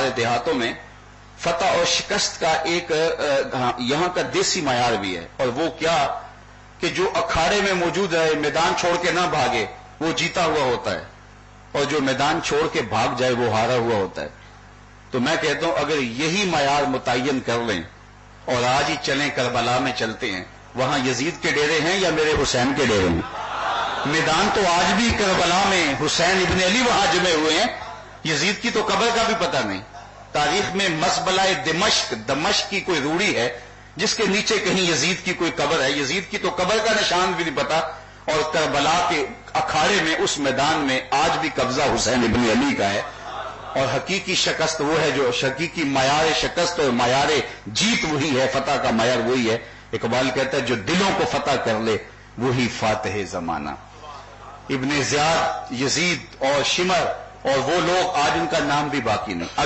हमारे देहातों में फतह और शिकस्त का एक यहां का देसी मायार भी है, और वो क्या कि जो अखाड़े में मौजूद रहे, मैदान छोड़ के ना भागे, वो जीता हुआ होता है, और जो मैदान छोड़ के भाग जाए वो हारा हुआ होता है। तो मैं कहता हूं अगर यही मायार मुतय्यन कर लें और आज ही चलें, करबला में चलते हैं, वहां यजीद के डेरे हैं या मेरे हुसैन के डेरे हैं? मैदान तो आज भी करबला में हुसैन इब्ने अली वहां जमे हुए हैं, यजीद की तो कब्र का भी पता नहीं। तारीख में मसबलाए दमश्क की कोई रूढ़ी है जिसके नीचे कहीं यजीद की कोई कब्र है, यजीद की तो कब्र का निशान भी नहीं पता, और करबला के अखाड़े में उस मैदान में आज भी कब्जा हुसैन इब्ने अली का है। और हकीकी शिकस्त वो है जो हकीकी मायार शिकस्त और मायार जीत वही है, फतह का मायार वही है। इकबाल कहता है जो दिलों को फतह कर ले वही फातिह जमाना। इब्ने ज़ियाद, यजीद और शिमर और वो लोग आज उनका नाम भी बाकी नहीं।